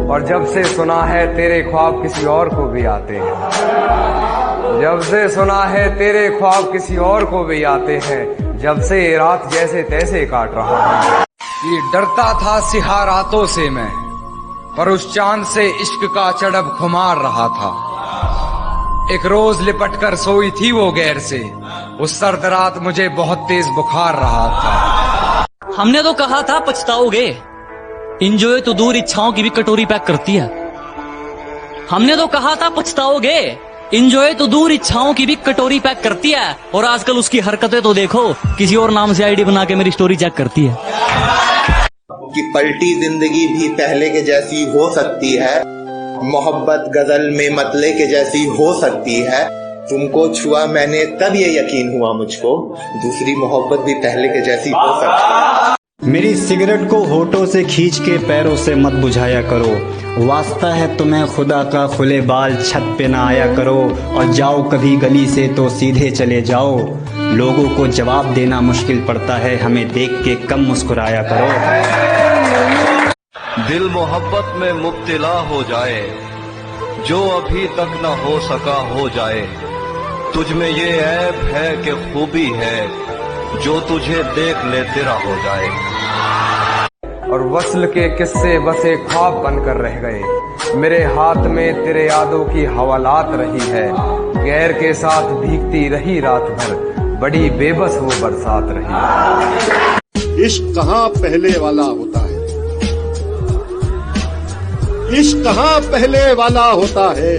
और जब से सुना है तेरे ख्वाब किसी और को भी आते हैं, जब से सुना है तेरे ख्वाब किसी और को भी आते हैं, जब से रात जैसे तैसे काट रहा हूँ। ये डरता था सिहा रातों से मैं, पर उस चांद से इश्क का चढ़ब खुमार रहा था। एक रोज लिपट कर सोई थी वो गैर से, उस सर्द रात मुझे बहुत तेज बुखार रहा था। हमने तो कहा था पछताओगे, इंजॉय तो दूर इच्छाओं की भी कटोरी पैक करती है। हमने तो कहा था पछताओगे, इंजॉय तो दूर इच्छाओं की भी कटोरी पैक करती है। और आजकल उसकी हरकतें तो देखो, किसी और नाम से आईडी बना के मेरी स्टोरी चेक करती है। कि पलटी जिंदगी भी पहले के जैसी हो सकती है, मोहब्बत गजल में मतले के जैसी हो सकती है। तुमको छुआ मैंने तब ये यकीन हुआ मुझको, दूसरी मोहब्बत भी पहले के जैसी हो सकती है। मेरी सिगरेट को होठों से खींच के पैरों से मत बुझाया करो, वास्ता है तुम्हें खुदा का, खुले बाल छत पे ना आया करो। और जाओ कभी गली से तो सीधे चले जाओ, लोगों को जवाब देना मुश्किल पड़ता है, हमें देख के कम मुस्कुराया करो। दिल मोहब्बत में मुब्तला हो जाए, जो अभी तक न हो सका हो जाए। तुझ में ये ऐब है कि खूबी है, जो तुझे देख ले तेरा हो जाए। और वस्ल के किस्से बसे ख्वाब बनकर रह गए, मेरे हाथ में तेरे यादों की हवालात रही है। गैर के साथ भीगती रही रात भर, बड़ी बेबस वो बरसात रही। इश्क कहाँ पहले वाला होता है, इश्क कहाँ पहले वाला होता है,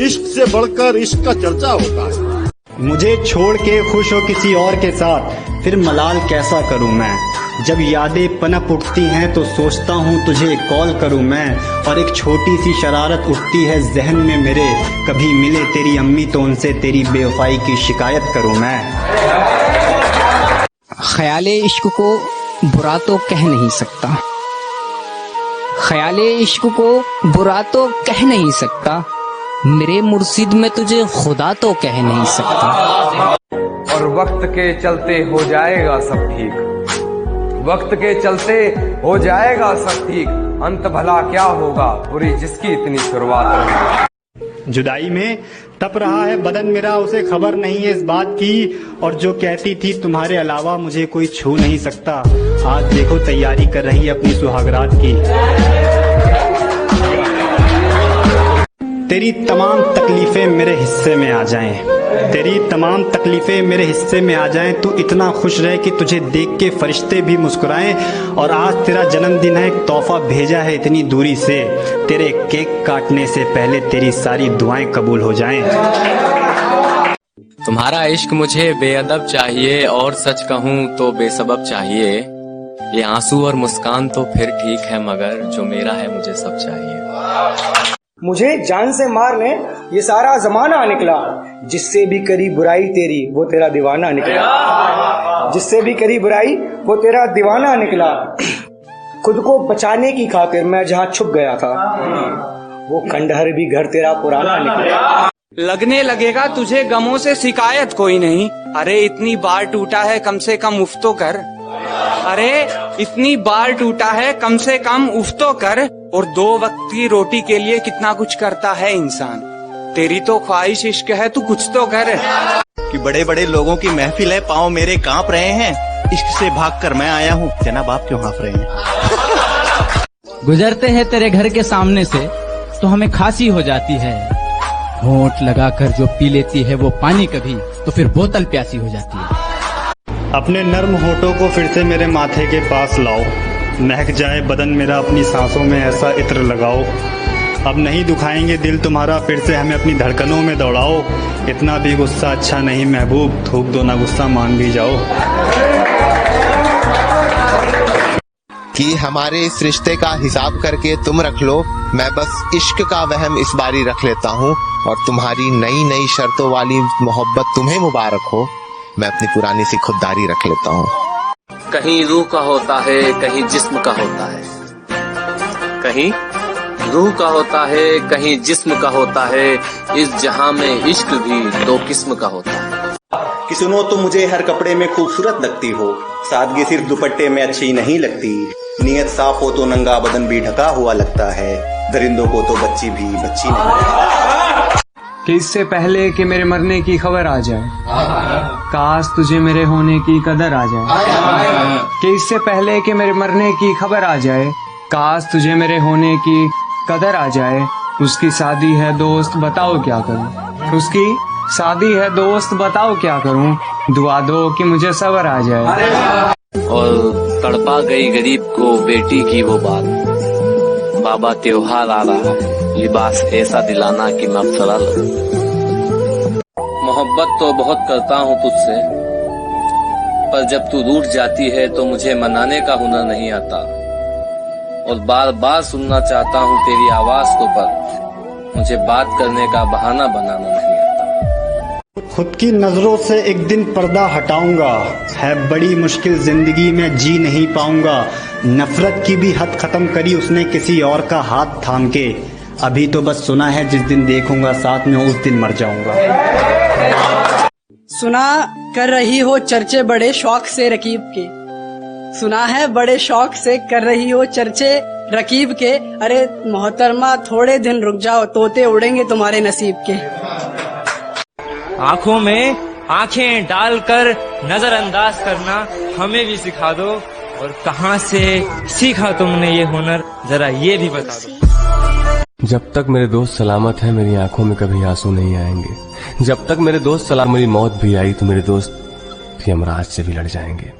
इश्क से बढ़कर इश्क का चर्चा होता है। मुझे छोड़ के खुश हो किसी और के साथ, फिर मलाल कैसा करूं मैं। जब यादें पनप उठती हैं तो सोचता हूं तुझे कॉल करूं मैं। और एक छोटी सी शरारत उठती है जहन में मेरे, कभी मिले तेरी अम्मी तो उनसे तेरी बेवफाई की शिकायत करूं मैं। ख्याले इश्क को बुरा तो कह नहीं सकता, ख्याले इश्क को बुरा तो कह नहीं सकता, मेरे मुर्शिद में तुझे खुदा तो कह नहीं सकता। और वक्त के चलते हो जाएगा सब ठीक, वक्त के चलते हो जाएगा सब ठीक, अंत भला क्या होगा बुरी जिसकी इतनी शुरुआत रही। जुदाई में तप रहा है बदन मेरा, उसे खबर नहीं है इस बात की। और जो कहती थी तुम्हारे अलावा मुझे कोई छू नहीं सकता, आज देखो तैयारी कर रही है अपनी सुहागरात की। तेरी तमाम तकलीफें मेरे हिस्से में आ जाएं, तेरी तमाम तकलीफें मेरे हिस्से में आ जाएं। तू इतना खुश रहे कि तुझे देख के फरिश्ते भी मुस्कुराएं। और आज तेरा जन्मदिन है, एक तोहफा भेजा है इतनी दूरी से, तेरे केक काटने से पहले तेरी सारी दुआएं कबूल हो जाएं। तुम्हारा इश्क मुझे बेअदब चाहिए, और सच कहूँ तो बेसबब चाहिए। ये आंसू और मुस्कान तो फिर ठीक है, मगर जो मेरा है मुझे सब चाहिए। मुझे जान से मारने ये सारा जमाना निकला, जिससे भी करी बुराई तेरी वो तेरा दीवाना निकला, जिससे भी करी बुराई वो तेरा दीवाना निकला। खुद को बचाने की खातिर मैं जहाँ छुप गया था, वो खंडहर भी घर तेरा पुराना निकला। लगने लगेगा तुझे गमों से शिकायत कोई नहीं, अरे इतनी बार टूटा है कम से कम उफ तो कर, अरे इतनी बार टूटा है कम से कम उफ तो कर। और 2 वक्त की रोटी के लिए कितना कुछ करता है इंसान, तेरी तो ख्वाहिश इश्क है, तू कुछ तो कर। कि बड़े बड़े लोगों की महफिल है, पाँव मेरे कांप रहे हैं, इश्क से भागकर मैं आया हूँ, जनाब आप क्यों हाँफ रहे हैं। गुजरते हैं तेरे घर के सामने से तो हमें खांसी हो जाती है, होंठ लगाकर जो पी लेती है वो पानी कभी, तो फिर बोतल प्यासी हो जाती है। अपने नर्म होठों को फिर से मेरे माथे के पास लाओ, महक जाए बदन मेरा अपनी सांसों में ऐसा इत्र लगाओ। अब नहीं दुखाएंगे दिल तुम्हारा, फिर से हमें अपनी धड़कनों में दौड़ाओ। इतना भी गुस्सा अच्छा नहीं महबूब, थूक दो ना गुस्सा मान भी जाओ। कि हमारे इस रिश्ते का हिसाब करके तुम रख लो, मैं बस इश्क का वहम इस बारी रख लेता हूँ। और तुम्हारी नई नई शर्तों वाली मोहब्बत तुम्हें मुबारक हो, मैं अपनी पुरानी सी खुददारी रख लेता हूँ। कहीं रूह का होता है, कहीं जिस्म का होता है, कहीं रूह का होता है, कहीं जिस्म का होता है। इस जहां में इश्क भी 2 किस्म का होता है। कि सुनो तुम मुझे हर कपड़े में खूबसूरत लगती हो, सादगी सिर्फ दुपट्टे में अच्छी नहीं लगती। नीयत साफ हो तो नंगा बदन भी ढका हुआ लगता है, दरिंदों को तो बच्ची भी बच्ची नहीं। कि इससे पहले कि मेरे मरने की खबर आ जाए, काश तुझे मेरे होने की कदर आ जाए। कि इससे पहले कि मेरे मरने की खबर आ जाए, काश तुझे मेरे होने की कदर आ जाए। उसकी शादी है दोस्त बताओ क्या करूं, उसकी शादी है दोस्त बताओ क्या करूं, दुआ दो कि मुझे सब्र आ जाए। और तड़पा गई गरीब को बेटी की वो बात, बाबा त्योहार आ रहा है, लिबास ऐसा दिलाना कि मैं अप्सरा लगूं। मोहब्बत तो बहुत करता हूँ तुझसे, पर जब तू रूठ जाती है तो मुझे मनाने का हुनर नहीं आता, और बार बार सुनना चाहता हूँ तेरी आवाज को, पर मुझे बात करने का बहाना बनाना नहीं आता। खुद की नजरों से एक दिन पर्दा हटाऊंगा, है बड़ी मुश्किल जिंदगी में जी नहीं पाऊंगा। नफरत की भी हद खत्म करी उसने किसी और का हाथ थाम के, अभी तो बस सुना है जिस दिन देखूंगा साथ में उस दिन मर जाऊंगा। सुना कर रही हो चर्चे बड़े शौक से रकीब के, सुना है बड़े शौक से कर रही हो चर्चे रकीब के। अरे मोहतरमा थोड़े दिन रुक जाओ, तोते उड़ेंगे तुम्हारे नसीब के। आंखों में आंखें डालकर नजरअंदाज करना हमें भी सिखा दो, और कहां से सीखा तुमने ये हुनर, जरा ये भी बता दो। जब तक मेरे दोस्त सलामत हैं मेरी आंखों में कभी आंसू नहीं आएंगे, जब तक मेरे दोस्त सलामत, मेरी मौत भी आई तो मेरे दोस्त भी यमराज से भी लड़ जाएंगे।